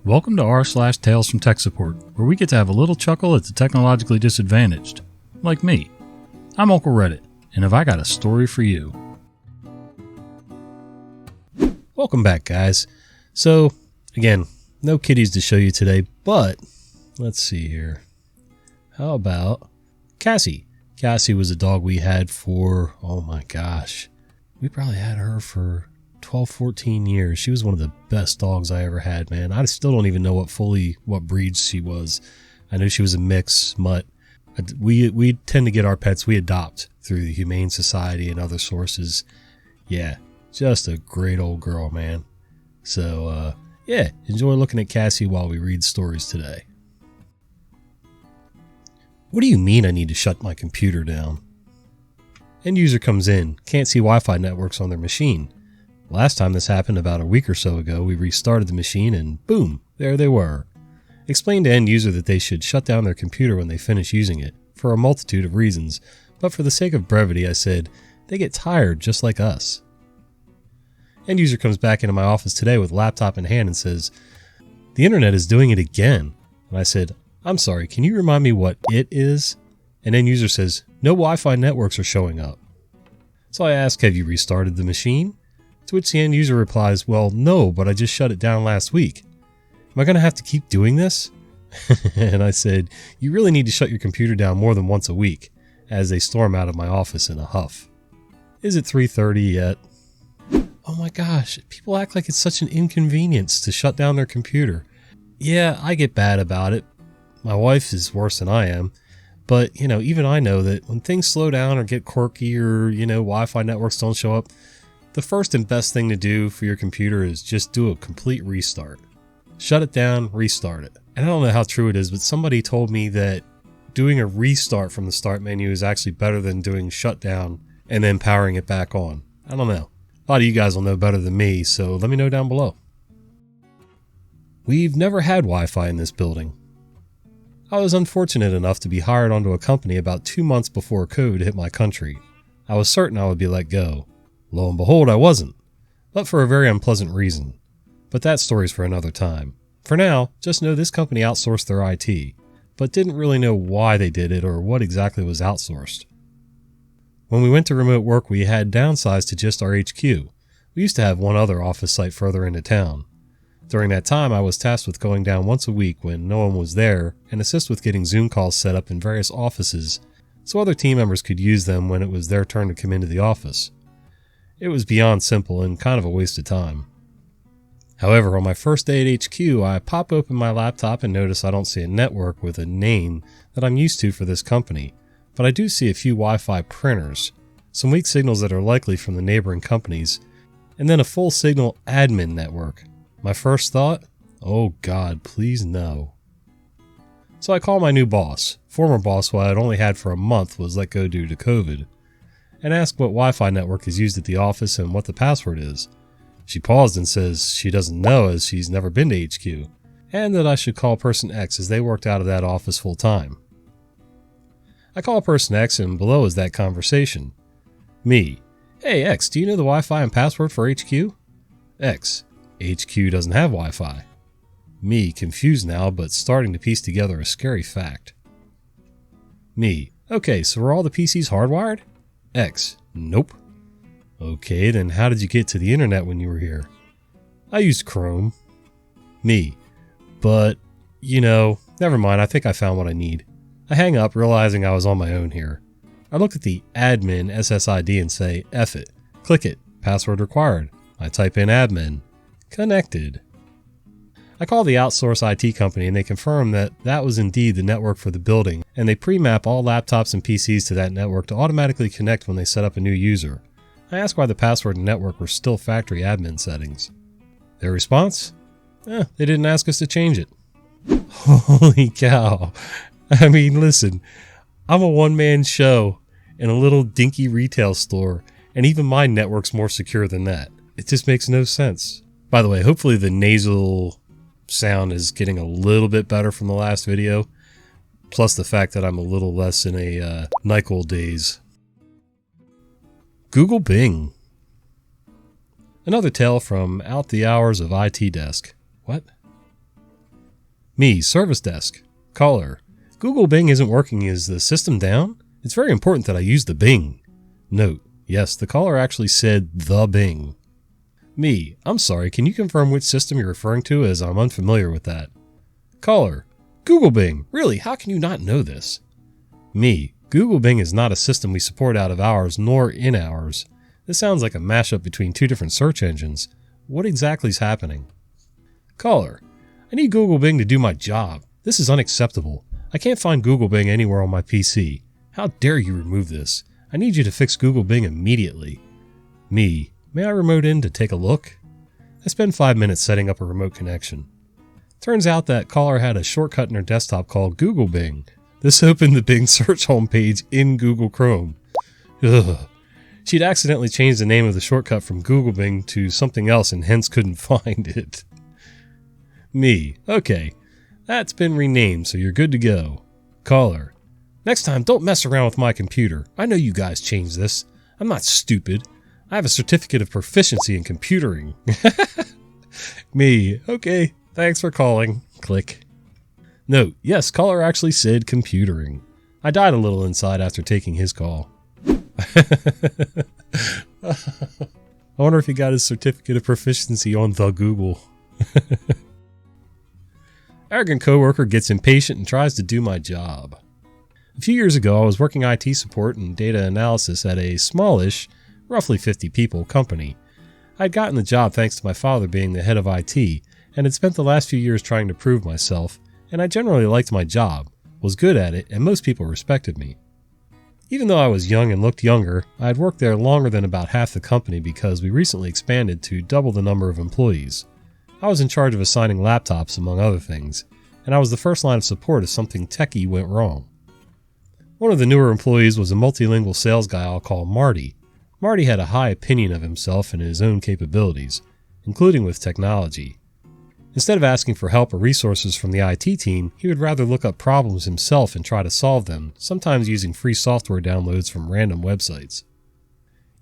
Welcome to r/Tales from Tech Support, where we get to have a little chuckle at the technologically disadvantaged. Like me. I'm Uncle Reddit, and have I got a story for you. Welcome back, guys. So, again, no kitties to show you today, but let's see here. How about Cassie? Cassie was a dog we had for, oh my gosh, we probably had her for 12, 14 years. She was one of the best dogs I ever had, man. I still don't even know what breed she was. I know she was a mix, mutt. We tend to get our pets, we adopt through the Humane Society and other sources. Yeah, just a great old girl, man. So, yeah, enjoy looking at Cassie while we read stories today. What do you mean I need to shut my computer down? End user comes in, can't see Wi-Fi networks on their machine. Last time this happened about a week or so ago, we restarted the machine and boom, there they were. Explained to end user that they should shut down their computer when they finish using it, for a multitude of reasons, but for the sake of brevity I said, they get tired just like us. End user comes back into my office today with laptop in hand and says, the internet is doing it again. And I said, I'm sorry, can you remind me what it is? And end user says, no Wi-Fi networks are showing up. So I ask, have you restarted the machine? To which the end user replies, well, no, but I just shut it down last week. Am I going to have to keep doing this? And I said, you really need to shut your computer down more than once a week, as they storm out of my office in a huff. Is it 3:30 yet? Oh my gosh, people act like it's such an inconvenience to shut down their computer. Yeah, I get bad about it. My wife is worse than I am. But, even I know that when things slow down or get quirky or, Wi-Fi networks don't show up, the first and best thing to do for your computer is just do a complete restart. Shut it down, restart it. And I don't know how true it is, but somebody told me that doing a restart from the start menu is actually better than doing shutdown and then powering it back on. I don't know. A lot of you guys will know better than me, so let me know down below. We've never had Wi-Fi in this building. I was unfortunate enough to be hired onto a company about 2 months before COVID hit my country. I was certain I would be let go. Lo and behold, I wasn't, but for a very unpleasant reason. But that story's for another time. For now, just know this company outsourced their IT, but didn't really know why they did it or what exactly was outsourced. When we went to remote work, we had downsized to just our HQ. We used to have one other office site further into town. During that time, I was tasked with going down once a week when no one was there and assist with getting Zoom calls set up in various offices so other team members could use them when it was their turn to come into the office. It was beyond simple and kind of a waste of time. However, on my first day at HQ, I pop open my laptop and notice I don't see a network with a name that I'm used to for this company, but I do see a few Wi-Fi printers, some weak signals that are likely from the neighboring companies, and then a full signal admin network. My first thought, oh God, please no. So I call my new boss, former boss who I had only had for a month was let go due to COVID, and ask what Wi-Fi network is used at the office and what the password is. She paused and says she doesn't know as she's never been to HQ, and that I should call person X as they worked out of that office full time. I call person X and below is that conversation. Me, hey X, do you know the Wi-Fi and password for HQ? X, HQ doesn't have Wi-Fi. Me, confused now but starting to piece together a scary fact. Me, okay, so were all the PCs hardwired? X, nope. Okay, then how did you get to the internet when you were here? I used Chrome. Me, but, never mind, I think I found what I need. I hang up, realizing I was on my own here. I look at the admin SSID and say, F it. Click it. Password required. I type in admin. Connected. I call the outsource IT company and they confirm that that was indeed the network for the building, and they pre-map all laptops and PCs to that network to automatically connect when they set up a new user. I ask why the password and network were still factory admin settings. Their response? They didn't ask us to change it. Holy cow. I mean, listen, I'm a one-man show in a little dinky retail store, and even my network's more secure than that. It just makes no sense. By the way, hopefully the nasal sound is getting a little bit better from the last video, plus the fact that I'm a little less in a NyQuil daze. Google Bing. Another tale from out the hours of IT desk. What? Me, service desk. Caller. Google Bing isn't working. Is the system down? It's very important that I use the Bing. Note. Yes, the caller actually said the Bing. Me. I'm sorry, can you confirm which system you're referring to, as I'm unfamiliar with that? Caller. Google Bing. Really, how can you not know this? Me. Google Bing is not a system we support out of hours nor in hours. This sounds like a mashup between two different search engines. What exactly is happening? Caller. I need Google Bing to do my job. This is unacceptable. I can't find Google Bing anywhere on my PC. How dare you remove this? I need you to fix Google Bing immediately. Me. May I remote in to take a look? I spend 5 minutes setting up a remote connection. Turns out that caller had a shortcut in her desktop called Google Bing. This opened the Bing search homepage in Google Chrome. Ugh. She'd accidentally changed the name of the shortcut from Google Bing to something else and hence couldn't find it. Me. Okay. That's been renamed, so you're good to go. Caller. Next time, don't mess around with my computer. I know you guys changed this. I'm not stupid. I have a certificate of proficiency in computering. Me. Okay. Thanks for calling. Click. Note. Yes, caller actually said computering. I died a little inside after taking his call. I wonder if he got his certificate of proficiency on the Google. Arrogant coworker gets impatient and tries to do my job. A few years ago, I was working IT support and data analysis at a smallish, roughly 50 people company. I'd gotten the job thanks to my father being the head of IT, and had spent the last few years trying to prove myself, and I generally liked my job, was good at it, and most people respected me. Even though I was young and looked younger, I had worked there longer than about half the company because we recently expanded to double the number of employees. I was in charge of assigning laptops, among other things, and I was the first line of support if something techie went wrong. One of the newer employees was a multilingual sales guy I'll call Marty. Marty had a high opinion of himself and his own capabilities, including with technology. Instead of asking for help or resources from the IT team, he would rather look up problems himself and try to solve them, sometimes using free software downloads from random websites.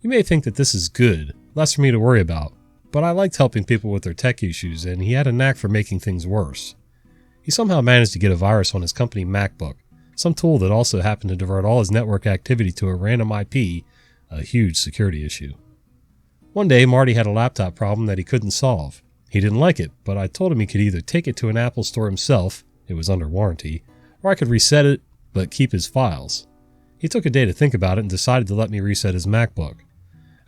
You may think that this is good, less for me to worry about, but I liked helping people with their tech issues, and he had a knack for making things worse. He somehow managed to get a virus on his company MacBook, some tool that also happened to divert all his network activity to a random IP, a huge security issue. One day, Marty had a laptop problem that he couldn't solve. He didn't like it, but I told him he could either take it to an Apple store himself, it was under warranty, or I could reset it, but keep his files. He took a day to think about it and decided to let me reset his MacBook.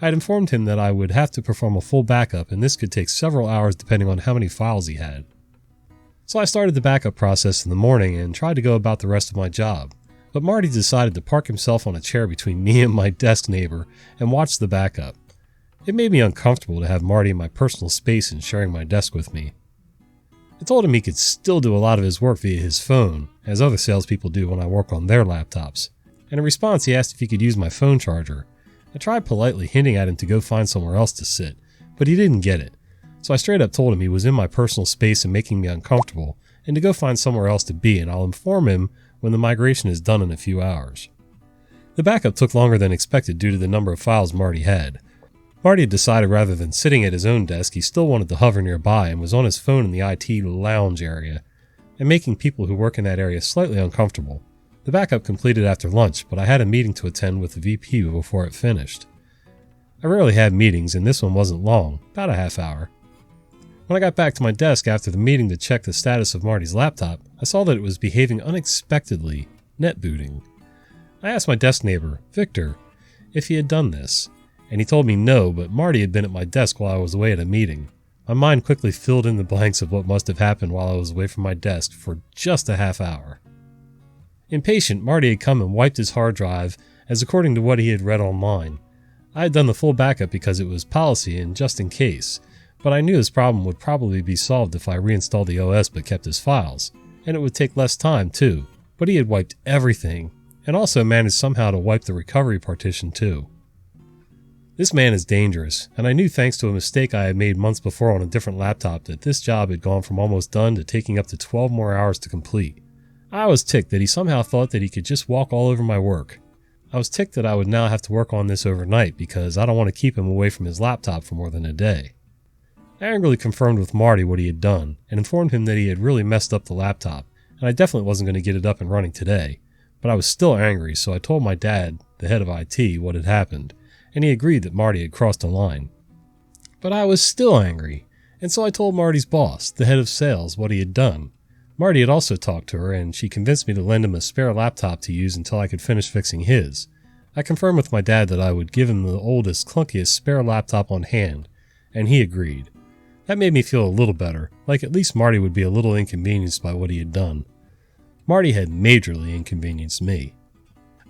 I had informed him that I would have to perform a full backup, and this could take several hours depending on how many files he had. So I started the backup process in the morning and tried to go about the rest of my job, but Marty decided to park himself on a chair between me and my desk neighbor and watch the backup. It made me uncomfortable to have Marty in my personal space and sharing my desk with me. I told him he could still do a lot of his work via his phone, as other salespeople do when I work on their laptops, and in response he asked if he could use my phone charger. I tried politely hinting at him to go find somewhere else to sit, but he didn't get it, so I straight up told him he was in my personal space and making me uncomfortable, and to go find somewhere else to be, and I'll inform him when the migration is done in a few hours. The backup took longer than expected due to the number of files Marty had. Marty had decided rather than sitting at his own desk, he still wanted to hover nearby and was on his phone in the IT lounge area, and making people who work in that area slightly uncomfortable. The backup completed after lunch, but I had a meeting to attend with the VP before it finished. I rarely had meetings, and this one wasn't long, about a half hour. When I got back to my desk after the meeting to check the status of Marty's laptop, I saw that it was behaving unexpectedly, net booting. I asked my desk neighbor, Victor, if he had done this, and he told me no, but Marty had been at my desk while I was away at a meeting. My mind quickly filled in the blanks of what must have happened while I was away from my desk for just a half hour. Impatient, Marty had come and wiped his hard drive, as according to what he had read online. I had done the full backup because it was policy and just in case, but I knew his problem would probably be solved if I reinstalled the OS but kept his files, and it would take less time too, but he had wiped everything, and also managed somehow to wipe the recovery partition too. This man is dangerous, and I knew thanks to a mistake I had made months before on a different laptop that this job had gone from almost done to taking up to 12 more hours to complete. I was ticked that he somehow thought that he could just walk all over my work. I was ticked that I would now have to work on this overnight because I don't want to keep him away from his laptop for more than a day. I angrily confirmed with Marty what he had done and informed him that he had really messed up the laptop, and I definitely wasn't going to get it up and running today. But I was still angry, so I told my dad, the head of IT, what had happened, and he agreed that Marty had crossed a line. But I was still angry, and so I told Marty's boss, the head of sales, what he had done. Marty had also talked to her, and she convinced me to lend him a spare laptop to use until I could finish fixing his. I confirmed with my dad that I would give him the oldest, clunkiest spare laptop on hand, and he agreed. That made me feel a little better, like at least Marty would be a little inconvenienced by what he had done. Marty had majorly inconvenienced me.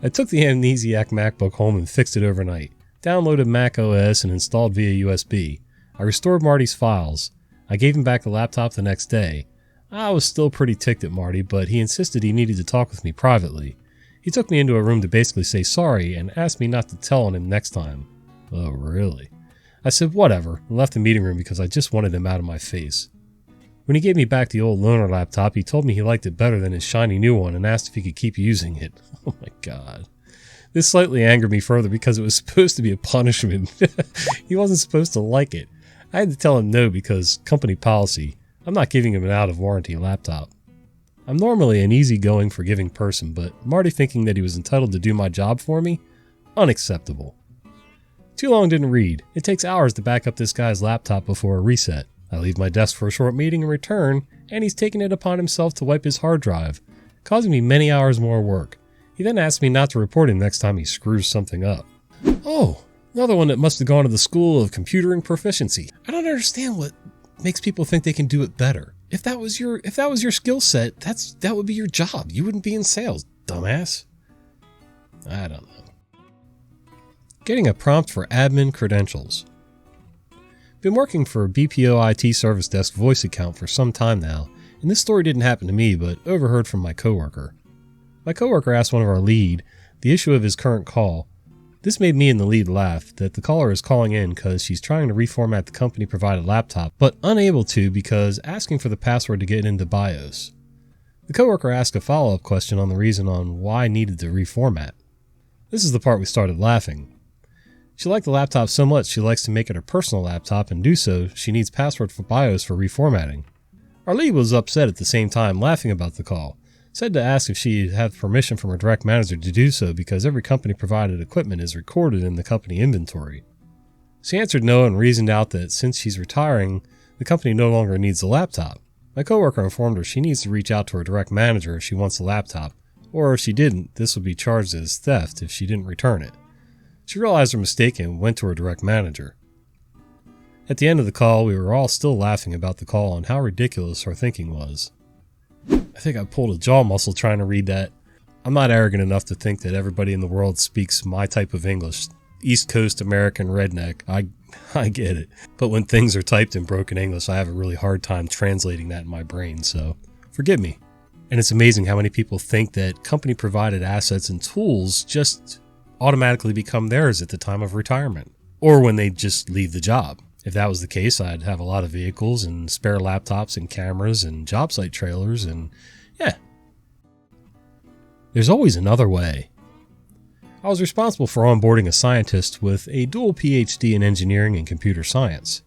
I took the Amnesiac MacBook home and fixed it overnight, downloaded Mac OS and installed via USB. I restored Marty's files. I gave him back the laptop the next day. I was still pretty ticked at Marty, but he insisted he needed to talk with me privately. He took me into a room to basically say sorry and asked me not to tell on him next time. Oh, really? I said whatever and left the meeting room because I just wanted him out of my face. When he gave me back the old loaner laptop, he told me he liked it better than his shiny new one and asked if he could keep using it. Oh my god. This slightly angered me further because it was supposed to be a punishment. He wasn't supposed to like it. I had to tell him no because company policy. I'm not giving him an out-of-warranty laptop. I'm normally an easygoing, forgiving person, but Marty thinking that he was entitled to do my job for me? Unacceptable. Too long didn't read. It takes hours to back up this guy's laptop before a reset. I leave my desk for a short meeting and return, and he's taken it upon himself to wipe his hard drive, causing me many hours more work. He then asked me not to report him next time he screws something up. Oh, another one that must have gone to the school of computering proficiency. I don't understand what makes people think they can do it better. If that was your skill set, that would be your job. You wouldn't be in sales, dumbass. I don't know. Getting a prompt for admin credentials. Been working for a BPO IT service desk voice account for some time now, and this story didn't happen to me, but overheard from my coworker. My coworker asked one of our lead the issue of his current call. This made me and the lead laugh that the caller is calling in because she's trying to reformat the company-provided laptop, but unable to because asking for the password to get into BIOS. The coworker asked a follow-up question on the reason on why I needed to reformat. This is the part we started laughing. She liked the laptop so much she likes to make it her personal laptop, and do so, she needs password for BIOS for reformatting. Our lead was upset at the same time, laughing about the call. Said to ask if she had permission from her direct manager to do so because every company-provided equipment is recorded in the company inventory. She answered no and reasoned out that since she's retiring, the company no longer needs the laptop. My coworker informed her she needs to reach out to her direct manager if she wants the laptop, or if she didn't, this would be charged as theft if she didn't return it. She realized her mistake and went to her direct manager. At the end of the call, we were all still laughing about the call and how ridiculous our thinking was. I think I pulled a jaw muscle trying to read that. I'm not arrogant enough to think that everybody in the world speaks my type of English. East Coast American redneck. I get it. But when things are typed in broken English, I have a really hard time translating that in my brain, so forgive me. And it's amazing how many people think that company-provided assets and tools just automatically become theirs at the time of retirement, or when they just leave the job. If that was the case, I'd have a lot of vehicles and spare laptops and cameras and job site trailers and yeah. There's always another way. I was responsible for onboarding a scientist with a dual PhD in engineering and computer science.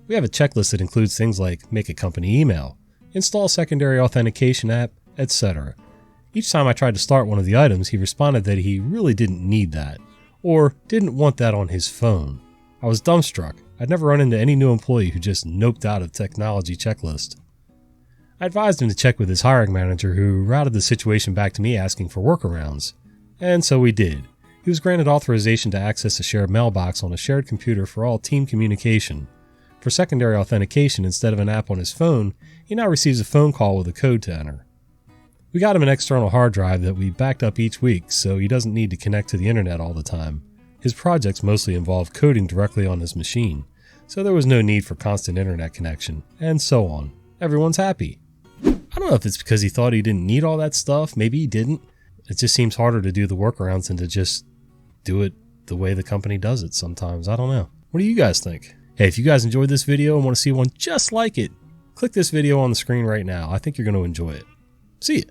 We have a checklist that includes things like make a company email, install secondary authentication app, etc. Each time I tried to start one of the items, he responded that he really didn't need that, or didn't want that on his phone. I was dumbstruck. I'd never run into any new employee who just noped out a technology checklist. I advised him to check with his hiring manager, who routed the situation back to me asking for workarounds. And so we did. He was granted authorization to access a shared mailbox on a shared computer for all team communication. For secondary authentication, instead of an app on his phone, he now receives a phone call with a code to enter. We got him an external hard drive that we backed up each week, so he doesn't need to connect to the internet all the time. His projects mostly involve coding directly on his machine, so there was no need for constant internet connection, and so on. Everyone's happy. I don't know if it's because he thought he didn't need all that stuff, maybe he didn't. It just seems harder to do the workarounds than to just do it the way the company does it sometimes. I don't know. What do you guys think? Hey, if you guys enjoyed this video and want to see one just like it, click this video on the screen right now. I think you're going to enjoy it. See ya.